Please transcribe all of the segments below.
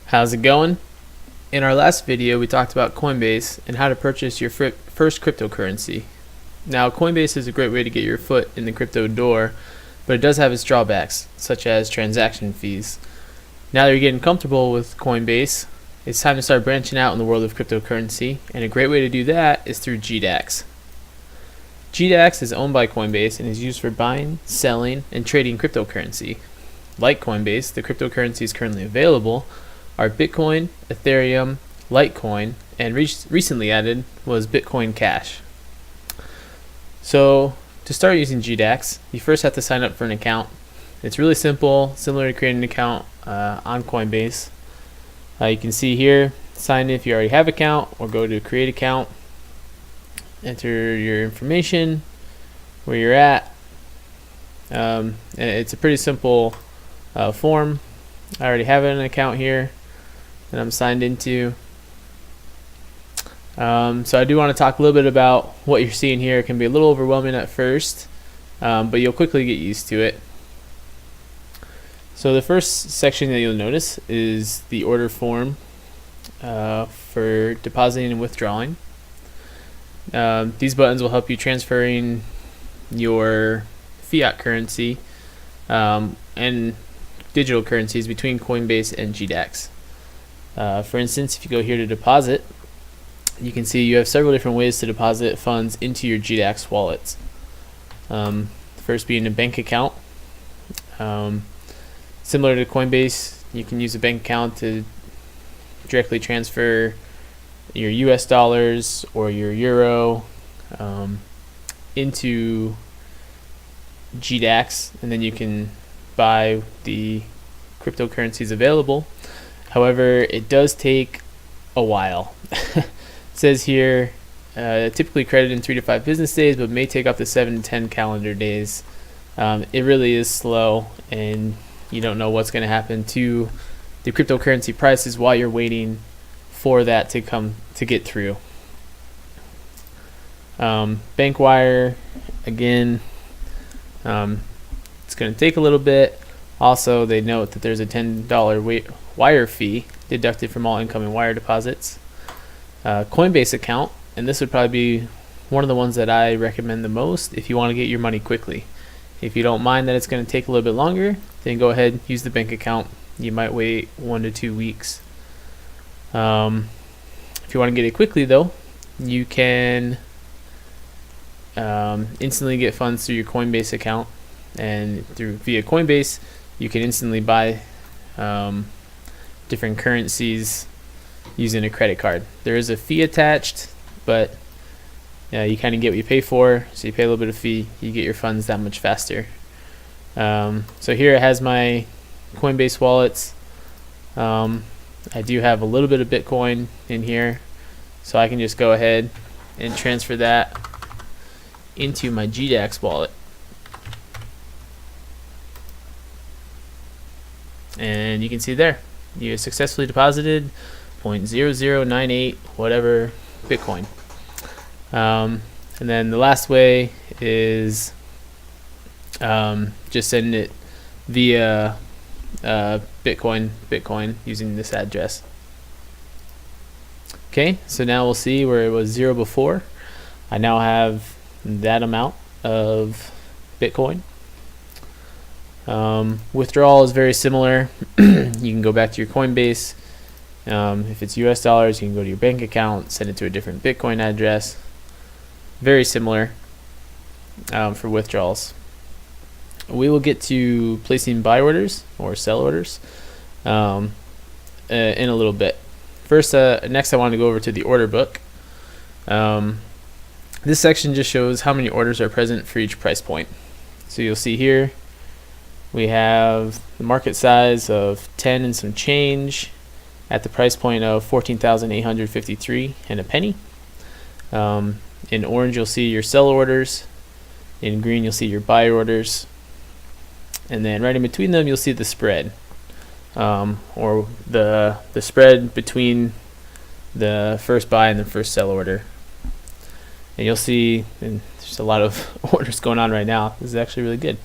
How's it going? In our last video, we talked about Coinbase and how to purchase your first cryptocurrency. Now, Coinbase is a great way to get your foot in the crypto door, but it does have its drawbacks, such as transaction fees. Now that you're getting comfortable with Coinbase, it's time to start branching out in the world of cryptocurrency, and a great way to do that is through GDAX. GDAX is owned by Coinbase and is used for buying, selling, and trading cryptocurrency. Like Coinbase, the cryptocurrencies currently available are Bitcoin, Ethereum, Litecoin, and recently added was Bitcoin Cash. So to start using GDAX, you first have to sign up for an account. It's really simple, similar to creating an account on Coinbase. You can see here, sign in if you already have an account, or go to create account, enter your information, where you're at. And it's a pretty simple form. I already have an account here that I'm signed into. So I do want to talk a little bit about what you're seeing here. It can be a little overwhelming at first, but you'll quickly get used to it. So the first section that you'll notice is the order form for depositing and withdrawing. These buttons will help you transferring your fiat currency and digital currencies between Coinbase and GDAX. For instance, if you go here to deposit, you can see you have several different ways to deposit funds into your GDAX wallets. First being a bank account. Similar to Coinbase, you can use a bank account to directly transfer your US dollars or your euro into GDAX, and then you can buy the cryptocurrencies available. However, it does take a while. It says here typically credited in 3 to 5 business days, but may take up to 7 to 10 calendar days. It really is slow, and you don't know what's going to happen to the cryptocurrency prices while you're waiting for that to get through. Bank wire, again, it's going to take a little bit. Also, they note that there's a $10 wire fee deducted from all incoming wire deposits. Coinbase account, and this would probably be one of the ones that I recommend the most if you want to get your money quickly. If you don't mind that it's going to take a little bit longer, then go ahead, use the bank account. You might wait 1 to 2 weeks. If you want to get it quickly though, you can instantly get funds through your Coinbase account, and via Coinbase you can instantly buy different currencies using a credit card. There is a fee attached, but you kind of get what you pay for. So you pay a little bit of fee, you get your funds that much faster. So here it has my Coinbase wallets. I do have a little bit of Bitcoin in here, so I can just go ahead and transfer that into my GDAX wallet. And you can see there, you successfully deposited 0.0098 whatever Bitcoin. And then the last way is just sending it via Bitcoin using this address. Okay, so now we'll see where it was 0 before. I now have that amount of Bitcoin. Withdrawal is very similar. You can go back to your Coinbase. If it's US dollars, you can go to your bank account, send it to a different Bitcoin address. Very similar for withdrawals. We will get to placing buy orders or sell orders in a little bit. First, next I want to go over to the order book. This section just shows how many orders are present for each price point. So you'll see here we have the market size of 10 and some change at the price point of 14,853 and a penny. In orange you'll see your sell orders, in green you'll see your buy orders, and then right in between them you'll see the spread, or the spread between the first buy and the first sell order. And you'll see, and there's a lot of orders going on right now. This is actually really good.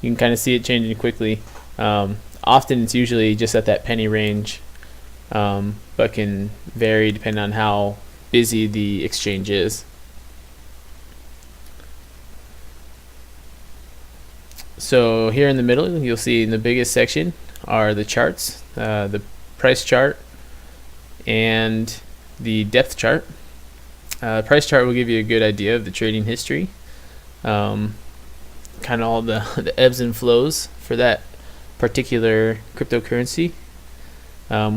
You can kind of see it changing quickly. Often it's usually just at that penny range but can vary depending on how busy the exchange is. So here in the middle, you'll see in the biggest section are the charts, the price chart and the depth chart. Price chart will give you a good idea of the trading history, kind of all the ebbs and flows for that particular cryptocurrency,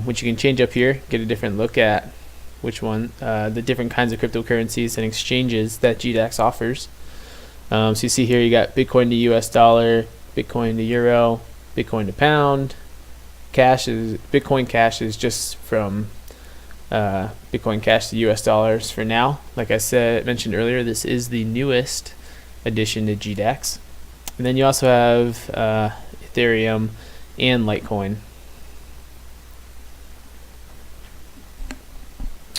which you can change up here, get a different look at which one, the different kinds of cryptocurrencies and exchanges that GDAX offers. So you see here you got Bitcoin to US dollar, Bitcoin to euro, Bitcoin to pound. Bitcoin Cash is just from Bitcoin Cash to US dollars for now. Like I mentioned earlier, this is the newest addition to GDAX. And then you also have Ethereum and Litecoin.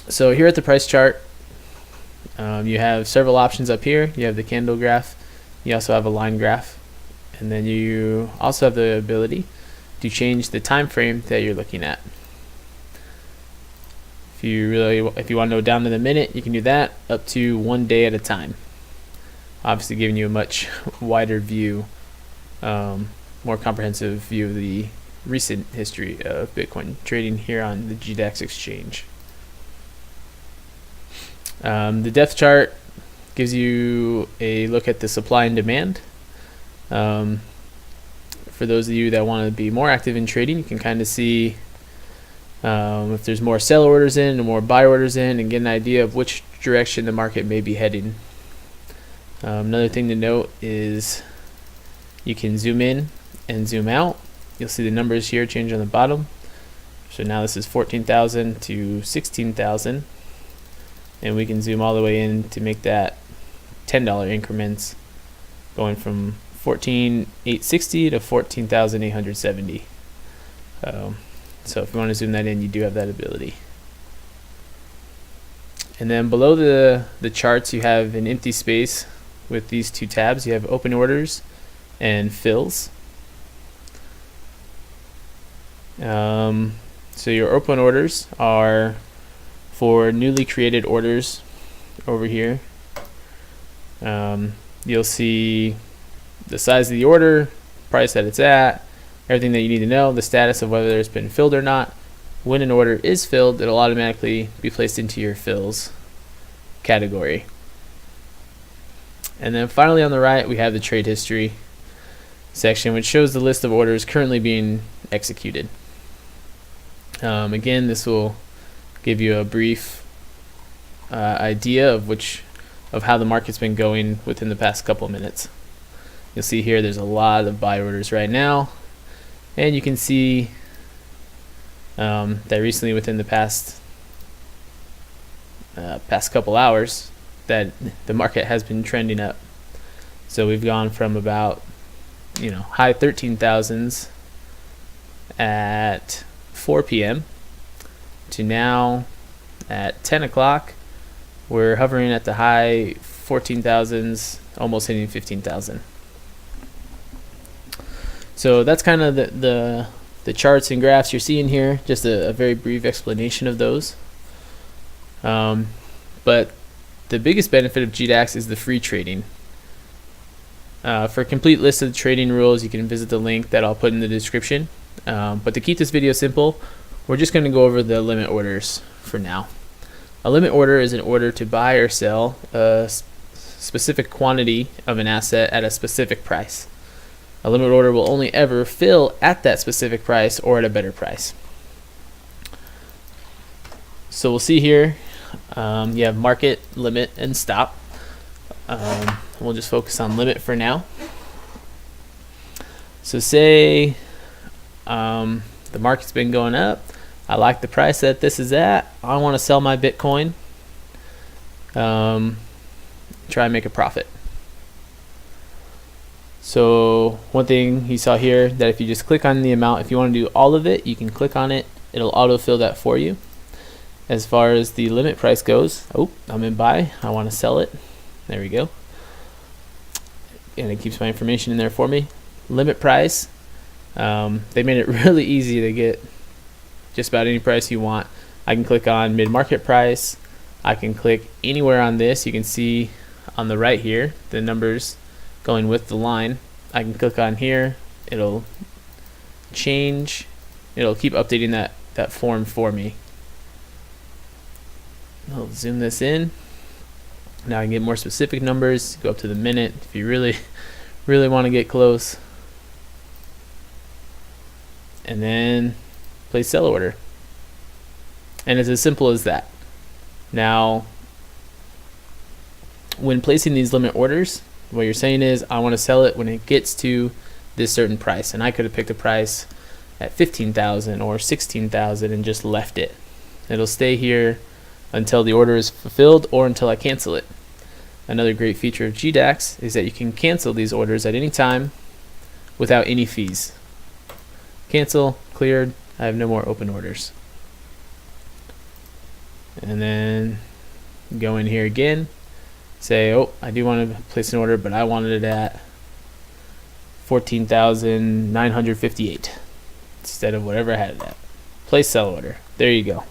So here at the price chart, you have several options up here. You have the candle graph, you also have a line graph, and then you also have the ability to change the time frame that you're looking at. If you want to go down to the minute, you can do that, up to 1 day at a time. Obviously giving you a much wider view, more comprehensive view of the recent history of Bitcoin trading here on the GDAX exchange. The depth chart gives you a look at the supply and demand. For those of you that want to be more active in trading, you can kind of see if there's more sell orders in or more buy orders in, and get an idea of which direction the market may be heading. Another thing to note is you can zoom in and zoom out. You'll see the numbers here change on the bottom. So now this is 14,000 to 16,000. And we can zoom all the way in to make that $10 increments, going from 14,860 to 14,870. So if you want to zoom that in, you do have that ability. And then below the charts, you have an empty space with these two tabs. You have open orders and fills. So your open orders are for newly created orders over here. You'll see the size of the order, price that it's at, everything that you need to know, the status of whether it's been filled or not. When an order is filled, it'll automatically be placed into your fills category. And then finally on the right, we have the trade history section, which shows the list of orders currently being executed. Again, this will give you a brief idea of how the market's been going within the past couple of minutes. You'll see here there's a lot of buy orders right now, and you can see that recently within the past couple hours that the market has been trending up. So we've gone from about high 13,000s at 4 p.m. to now at 10 o'clock we're hovering at the high 14,000s, almost hitting 15,000. So that's kind of the charts and graphs you're seeing here, just a very brief explanation of those. But the biggest benefit of GDAX is the free trading. For a complete list of the trading rules, you can visit the link that I'll put in the description. But to keep this video simple, we're just going to go over the limit orders for now. A limit order is an order to buy or sell a specific quantity of an asset at a specific price. A limit order will only ever fill at that specific price or at a better price. So we'll see here, you have market, limit, and stop. We'll just focus on limit for now. So say the market's been going up. I like the price that this is at. I want to sell my Bitcoin. Try and make a profit. So one thing you saw here, that if you just click on the amount, if you want to do all of it, you can click on it. It'll autofill that for you. As far as the limit price goes, I'm in buy. I want to sell it. There we go. And it keeps my information in there for me. Limit price. They made it really easy to get just about any price you want. I can click on mid-market price. I can click anywhere on this. You can see on the right here the numbers going with the line. I can click on here. It'll change. It'll keep updating that form for me. I'll zoom this in. Now I can get more specific numbers. Go up to the minute if you really want to get close. And then place sell order. And it's as simple as that. Now, when placing these limit orders, what you're saying is, I want to sell it when it gets to this certain price. And I could have picked a price at 15,000 or 16,000 and just left it. It'll stay here until the order is fulfilled or until I cancel it. Another great feature of GDAX is that you can cancel these orders at any time without any fees. Cancel, cleared, I have no more open orders. And then go in here again, say, oh, I do want to place an order, but I wanted it at 14,958 instead of whatever I had it at. Place sell order. There you go.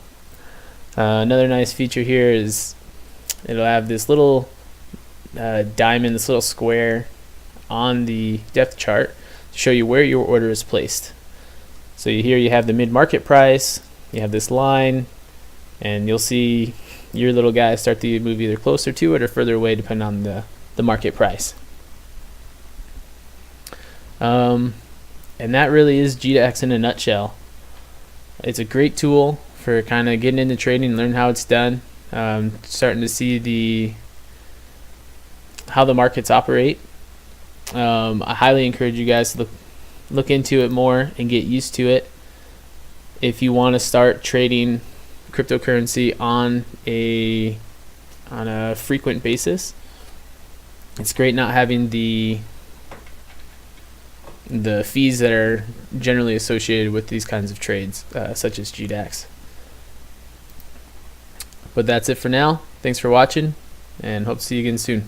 Another nice feature here is it'll have this little diamond, this little square on the depth chart to show you where your order is placed. So here you have the mid-market price, you have this line, and you'll see your little guy start to move either closer to it or further away depending on the market price. And that really is GDAX in a nutshell. It's a great tool for kind of getting into trading and learn how it's done. Starting to see how the markets operate. I highly encourage you guys to look into it more and get used to it. If you want to start trading cryptocurrency on a frequent basis, it's great not having the fees that are generally associated with these kinds of trades, such as GDAX. But that's it for now. Thanks for watching, and hope to see you again soon.